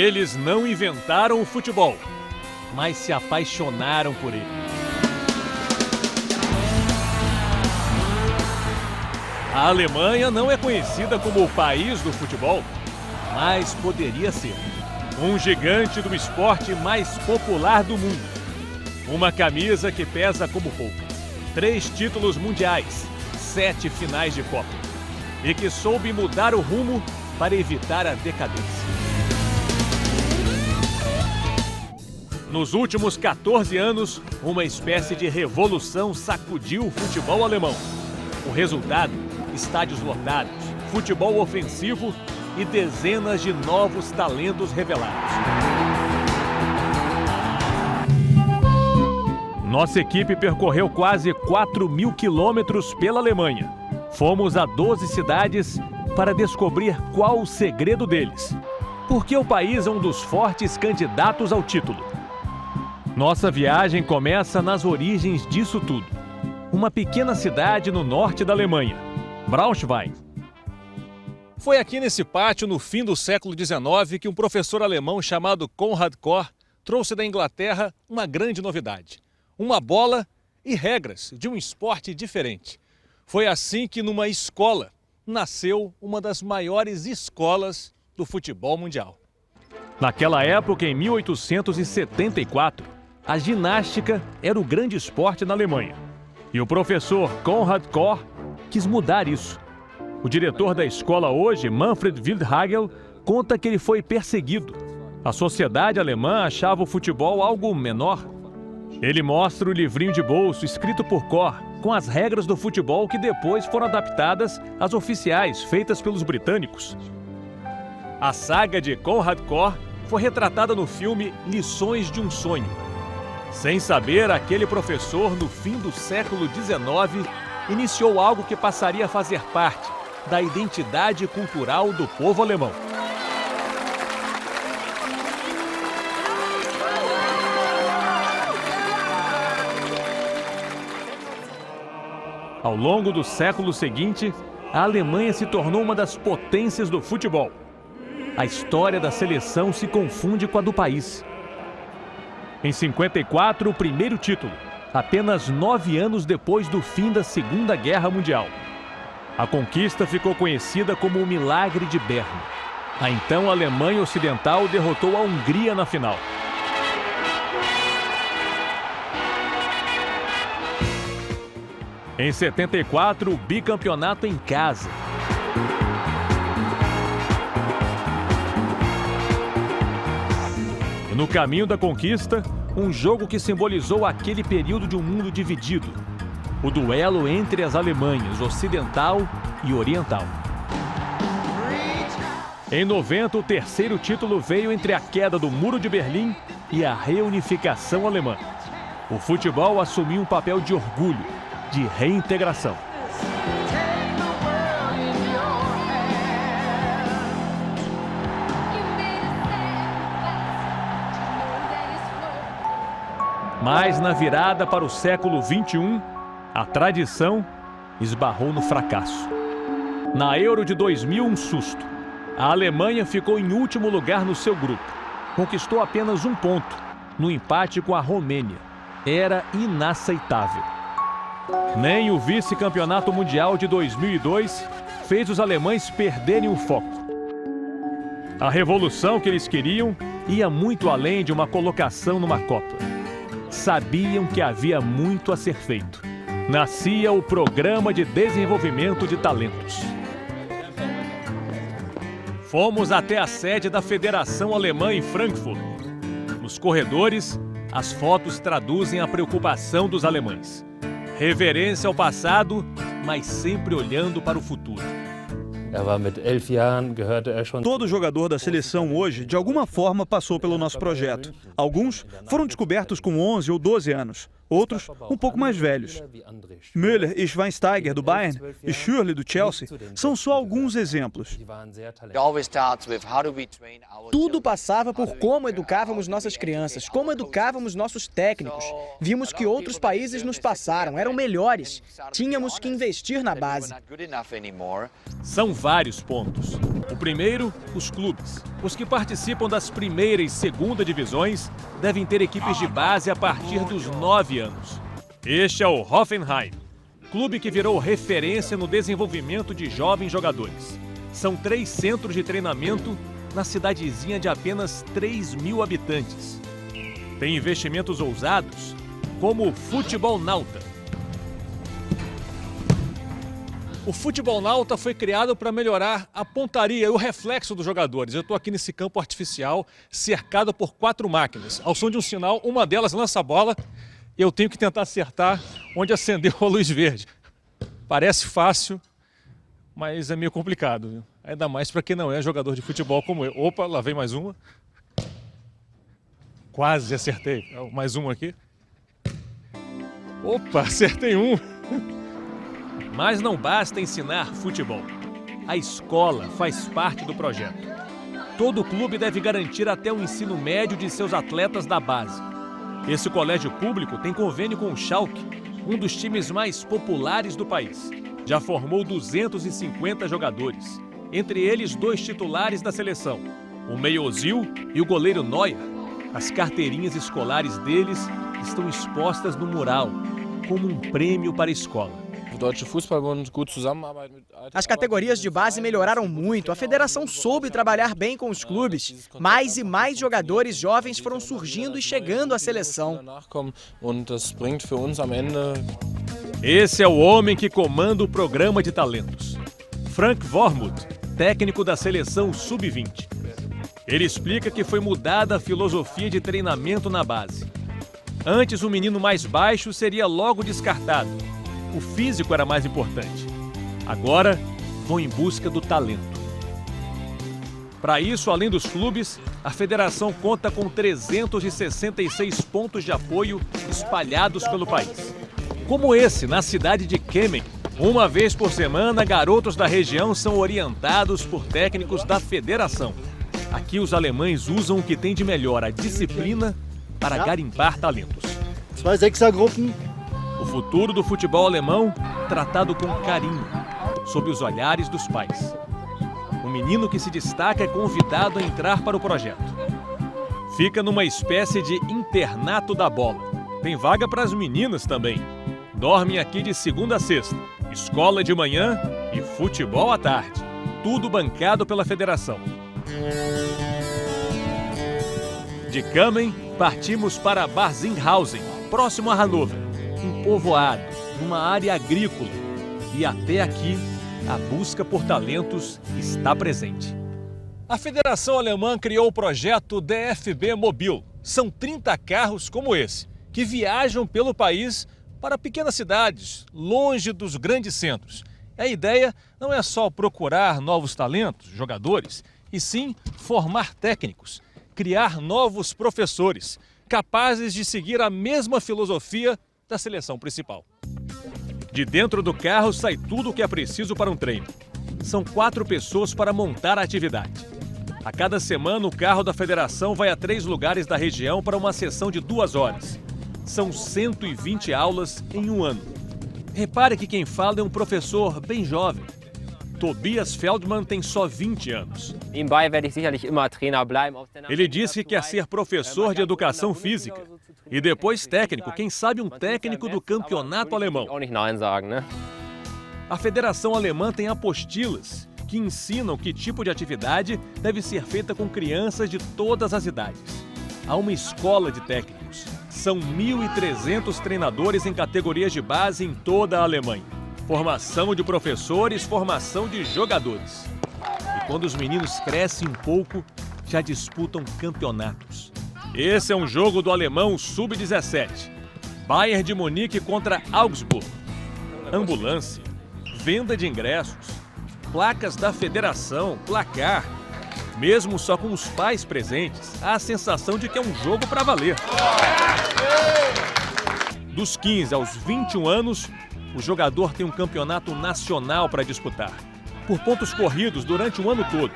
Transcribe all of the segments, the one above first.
Eles não inventaram o futebol, mas se apaixonaram por ele. A Alemanha não é conhecida como o país do futebol, mas poderia ser. Um gigante do esporte mais popular do mundo. Uma camisa que pesa como poucas. 3 títulos mundiais, 7 finais de Copa. E que soube mudar o rumo para evitar a decadência. Nos últimos 14 anos, uma espécie de revolução sacudiu o futebol alemão. O resultado, estádios lotados, futebol ofensivo e dezenas de novos talentos revelados. Nossa equipe percorreu quase 4.000 quilômetros pela Alemanha. Fomos a 12 cidades para descobrir qual o segredo deles. Porque o país é um dos fortes candidatos ao título. Nossa viagem começa nas origens disso tudo. Uma pequena cidade no norte da Alemanha, Braunschweig. Foi aqui nesse pátio, no fim do século XIX, que um professor alemão chamado Konrad Koch trouxe da Inglaterra uma grande novidade. Uma bola e regras de um esporte diferente. Foi assim que, numa escola, nasceu uma das maiores escolas do futebol mundial. Naquela época, em 1874, a ginástica era o grande esporte na Alemanha. E o professor Konrad Koch quis mudar isso. O diretor da escola hoje, Manfred Wildhagel, conta que ele foi perseguido. A sociedade alemã achava o futebol algo menor. Ele mostra o livrinho de bolso escrito por Koch, com as regras do futebol que depois foram adaptadas às oficiais feitas pelos britânicos. A saga de Konrad Koch foi retratada no filme Lições de um Sonho. Sem saber, aquele professor, no fim do século XIX, iniciou algo que passaria a fazer parte da identidade cultural do povo alemão. Ao longo do século seguinte, a Alemanha se tornou uma das potências do futebol. A história da seleção se confunde com a do país. Em 54, o primeiro título, apenas 9 anos depois do fim da Segunda Guerra Mundial. A conquista ficou conhecida como o Milagre de Berna. A então Alemanha Ocidental derrotou a Hungria na final. Em 74, o bicampeonato em casa. E no caminho da conquista, um jogo que simbolizou aquele período de um mundo dividido. O duelo entre as Alemanhas ocidental e oriental. Em 90, o terceiro título veio entre a queda do Muro de Berlim e a reunificação alemã. O futebol assumiu um papel de orgulho, de reintegração. Mas na virada para o século XXI, a tradição esbarrou no fracasso. Na Euro de 2000, um susto. A Alemanha ficou em último lugar no seu grupo. Conquistou apenas 1 ponto, no empate com a Romênia. Era inaceitável. Nem o vice-campeonato mundial de 2002 fez os alemães perderem o foco. A revolução que eles queriam ia muito além de uma colocação numa Copa. Sabiam que havia muito a ser feito. Nascia o Programa de Desenvolvimento de Talentos. Fomos até a sede da Federação Alemã em Frankfurt. Nos corredores, as fotos traduzem a preocupação dos alemães. Reverência ao passado, mas sempre olhando para o futuro. Todo jogador da seleção hoje, de alguma forma, passou pelo nosso projeto. Alguns foram descobertos com 11 ou 12 anos. Outros, um pouco mais velhos. Müller e Schweinsteiger, do Bayern, e Schürrle, do Chelsea, são só alguns exemplos. Tudo passava por como educávamos nossas crianças, como educávamos nossos técnicos. Vimos que outros países nos passaram, eram melhores. Tínhamos que investir na base. São vários pontos. O primeiro, os clubes. Os que participam das primeira e segunda divisões devem ter equipes de base a partir dos 9 anos. Este é o Hoffenheim, clube que virou referência no desenvolvimento de jovens jogadores. São 3 centros de treinamento na cidadezinha de apenas 3.000 habitantes. Tem investimentos ousados, como o Futebol Nauta. O Futebol Nauta foi criado para melhorar a pontaria e o reflexo dos jogadores. Eu estou aqui nesse campo artificial, cercado por 4 máquinas. Ao som de um sinal, uma delas lança a bola e eu tenho que tentar acertar onde acendeu a luz verde. Parece fácil, mas é meio complicado, viu? Ainda mais para quem não é jogador de futebol como eu. Opa, lá vem mais uma. Quase acertei. Mais uma aqui. Opa, acertei um. Mas não basta ensinar futebol. A escola faz parte do projeto. Todo clube deve garantir até o ensino médio de seus atletas da base. Esse colégio público tem convênio com o Schalke, um dos times mais populares do país. Já formou 250 jogadores, entre eles 2 titulares da seleção, o meia Özil e o goleiro Neuer. As carteirinhas escolares deles estão expostas no mural, como um prêmio para a escola. As categorias de base melhoraram muito, a federação soube trabalhar bem com os clubes. Mais e mais jogadores jovens foram surgindo e chegando à seleção. Esse é o homem que comanda o programa de talentos. Frank Wormuth, técnico da seleção Sub-20. Ele explica que foi mudada a filosofia de treinamento na base. Antes, o menino mais baixo seria logo descartado. O físico era mais importante. Agora, vão em busca do talento. Para isso, além dos clubes, a federação conta com 366 pontos de apoio espalhados pelo país. Como esse, na cidade de Kemmen. Uma vez por semana, garotos da região são orientados por técnicos da federação. Aqui, os alemães usam o que tem de melhor, a disciplina, para garimpar talentos. 2 Sechsergruppen. O futuro do futebol alemão tratado com carinho, sob os olhares dos pais. O menino que se destaca é convidado a entrar para o projeto. Fica numa espécie de internato da bola. Tem vaga para as meninas também. Dormem aqui de segunda a sexta. Escola de manhã e futebol à tarde. Tudo bancado pela federação. De Kemmen, partimos para Barzinghausen, próximo a Hannover. Um povoado, numa área agrícola. E até aqui, a busca por talentos está presente. A Federação Alemã criou o projeto DFB Mobil. São 30 carros como esse, que viajam pelo país para pequenas cidades, longe dos grandes centros. A ideia não é só procurar novos talentos, jogadores, e sim formar técnicos, criar novos professores, capazes de seguir a mesma filosofia da seleção principal. De dentro do carro sai tudo o que é preciso para um treino. São 4 pessoas para montar a atividade. A cada semana, o carro da federação vai a 3 lugares da região para uma sessão de 2 horas. São 120 aulas em um ano. Repare que quem fala é um professor bem jovem. Tobias Feldman tem só 20 anos. Ele disse que quer ser professor de educação física e depois técnico, quem sabe um técnico do campeonato alemão. A Federação Alemã tem apostilas que ensinam que tipo de atividade deve ser feita com crianças de todas as idades. Há uma escola de técnicos. São 1.300 treinadores em categorias de base em toda a Alemanha. Formação de professores, formação de jogadores. E quando os meninos crescem um pouco, já disputam campeonatos. Esse é um jogo do alemão Sub-17. Bayern de Munique contra Augsburg. Ambulância, venda de ingressos, placas da federação, placar. Mesmo só com os pais presentes, há a sensação de que é um jogo para valer. Dos 15 aos 21 anos, o jogador tem um campeonato nacional para disputar, por pontos corridos durante o ano todo.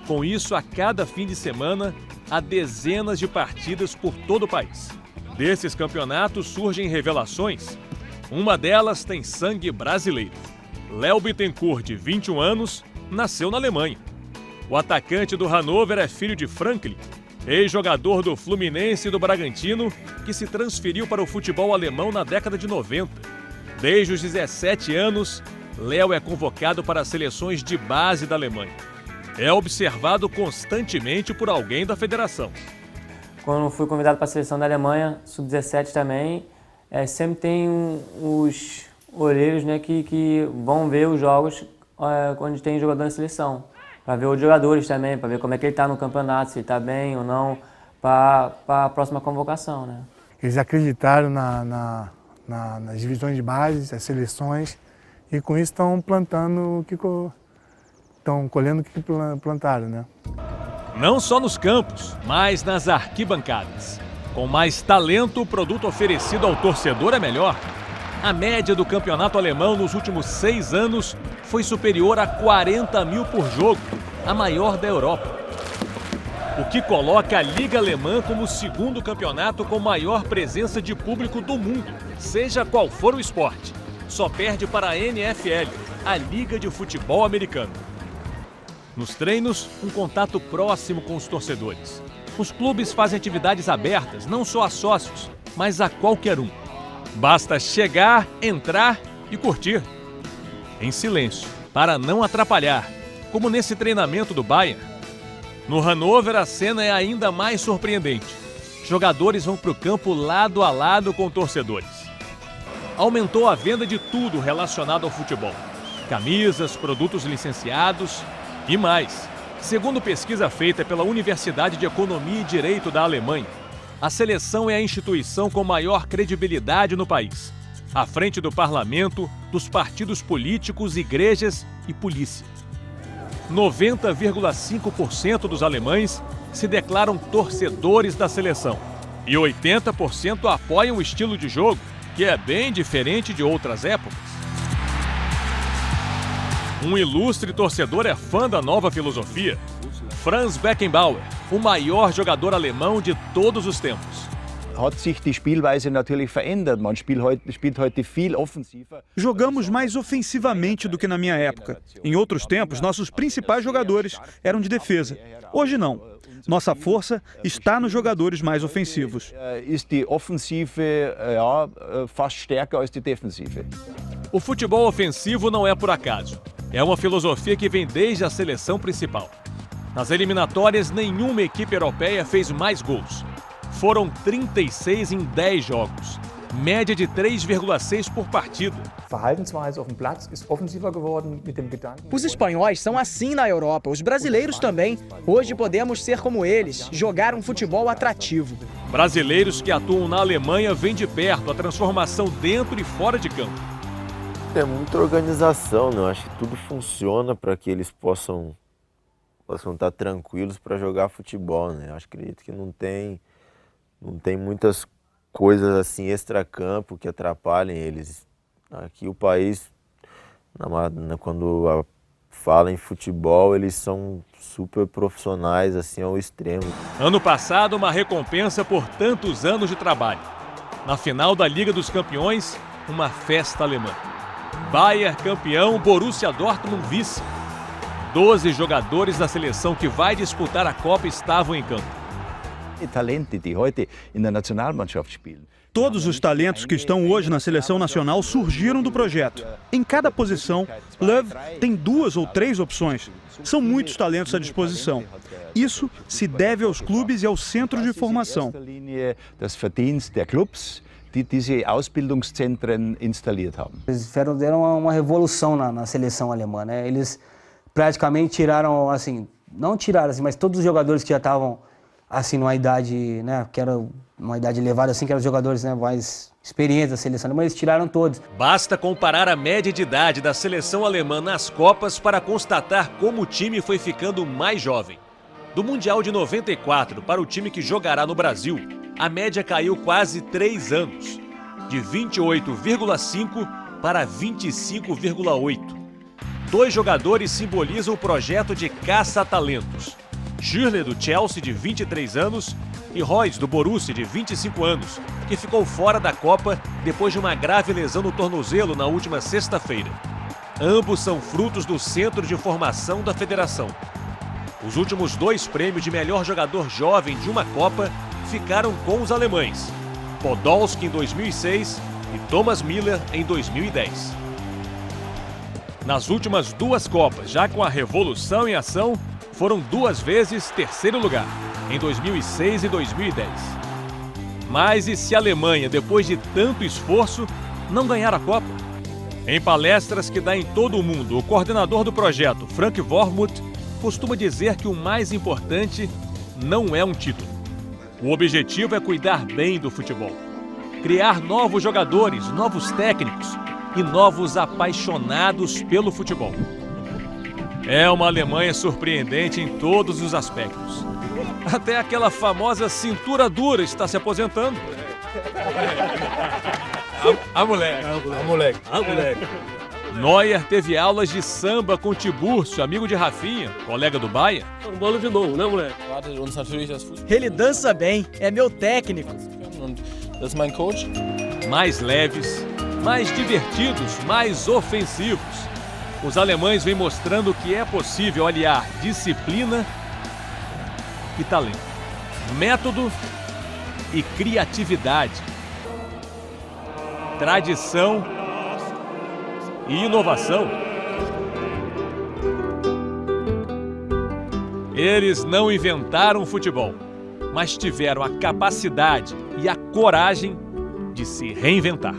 Com isso, a cada fim de semana, há dezenas de partidas por todo o país. Desses campeonatos surgem revelações. Uma delas tem sangue brasileiro. Léo Bittencourt, de 21 anos, nasceu na Alemanha. O atacante do Hannover é filho de Franklin, ex-jogador do Fluminense e do Bragantino, que se transferiu para o futebol alemão na década de 90. Desde os 17 anos, Léo é convocado para as seleções de base da Alemanha. É observado constantemente por alguém da federação. Quando fui convidado para a seleção da Alemanha, sub-17 também, sempre tem os olheiros, né, que vão ver os jogos quando tem jogador na seleção. Para ver os jogadores também, para ver como é que ele está no campeonato, se ele está bem ou não, para a próxima convocação, né? Eles acreditaram nas divisões de base, as seleções, e com isso estão plantando estão colhendo o que plantaram, né? Não só nos campos, mas nas arquibancadas. Com mais talento, o produto oferecido ao torcedor é melhor. A média do campeonato alemão nos últimos 6 anos foi superior a 40 mil por jogo, a maior da Europa. O que coloca a Liga Alemã como o segundo campeonato com maior presença de público do mundo, seja qual for o esporte. Só perde para a NFL, a Liga de Futebol Americano. Nos treinos, um contato próximo com os torcedores. Os clubes fazem atividades abertas, não só a sócios, mas a qualquer um. Basta chegar, entrar e curtir. Em silêncio, para não atrapalhar, como nesse treinamento do Bayern. No Hannover, a cena é ainda mais surpreendente. Jogadores vão para o campo lado a lado com torcedores. Aumentou a venda de tudo relacionado ao futebol. Camisas, produtos licenciados e mais. Segundo pesquisa feita pela Universidade de Economia e Direito da Alemanha, a seleção é a instituição com maior credibilidade no país, à frente do parlamento, dos partidos políticos, igrejas e polícia. 90,5% dos alemães se declaram torcedores da seleção e 80% apoiam o estilo de jogo, que é bem diferente de outras épocas. Um ilustre torcedor é fã da nova filosofia. Franz Beckenbauer, o maior jogador alemão de todos os tempos. Hat sich die Spielweise natürlich verändert. Man spielt heute viel offensiver. Jogamos mais ofensivamente do que na minha época. Em outros tempos, nossos principais jogadores eram de defesa. Hoje não. Nossa força está nos jogadores mais ofensivos. Ist die Offensive fast stärker als die Defensive. O futebol ofensivo não é por acaso. É uma filosofia que vem desde a seleção principal. Nas eliminatórias, nenhuma equipe europeia fez mais gols. Foram 36 em 10 jogos, média de 3,6 por partida. Os espanhóis são assim na Europa, os brasileiros também. Hoje podemos ser como eles, jogar um futebol atrativo. Brasileiros que atuam na Alemanha veem de perto a transformação dentro e fora de campo. É muita organização, né? Eu acho que tudo funciona para que eles possam estar tranquilos para jogar futebol, né? Eu acredito que não tem muitas coisas assim extracampo que atrapalhem eles. Aqui o país, quando fala em futebol, eles são super profissionais assim ao extremo. Ano passado, uma recompensa por tantos anos de trabalho. Na final da Liga dos Campeões, uma festa alemã. Bayern campeão, Borussia Dortmund vice. 12 jogadores da seleção que vai disputar a Copa estavam em campo. Todos os talentos que estão hoje na seleção nacional surgiram do projeto. Em cada posição, Löw tem 2 ou 3 opções. São muitos talentos à disposição. Isso se deve aos clubes e aos centros de formação. Die diese Ausbildungszentren installiert haben. Eles deram uma revolução na seleção alemã, né? Eles praticamente tiraram, assim, não tiraram, assim, mas todos os jogadores que já estavam, assim, numa idade, né, que era uma idade elevada, assim, que eram os jogadores, né, mais experientes da seleção alemã, eles tiraram todos. Basta comparar a média de idade da seleção alemã nas Copas para constatar como o time foi ficando mais jovem. Do Mundial de 94 para o time que jogará no Brasil, a média caiu quase 3 anos, de 28,5 para 25,8. 2 jogadores simbolizam o projeto de caça-talentos. Schürrle, do Chelsea, de 23 anos, e Reus, do Borussia, de 25 anos, que ficou fora da Copa depois de uma grave lesão no tornozelo na última sexta-feira. Ambos são frutos do Centro de Formação da Federação. Os últimos 2 prêmios de melhor jogador jovem de uma Copa ficaram com os alemães. Podolski em 2006 e Thomas Müller em 2010. Nas últimas 2 Copas, já com a revolução em ação, foram 2 vezes terceiro lugar, em 2006 e 2010. Mas e se a Alemanha, depois de tanto esforço, não ganhar a Copa? Em palestras que dá em todo o mundo, o coordenador do projeto, Frank Wormuth, costuma dizer que o mais importante não é um título. O objetivo é cuidar bem do futebol. Criar novos jogadores, novos técnicos e novos apaixonados pelo futebol. É uma Alemanha surpreendente em todos os aspectos. Até aquela famosa cintura dura está se aposentando. A moleque. Neuer teve aulas de samba com Tiburcio, amigo de Rafinha, colega do Bayern. Bola de novo, né, moleque? Ele dança bem, é meu técnico. Mais leves, mais divertidos, mais ofensivos. Os alemães vêm mostrando que é possível aliar disciplina e talento, método e criatividade, tradição e inovação. Eles não inventaram futebol, mas tiveram a capacidade e a coragem de se reinventar.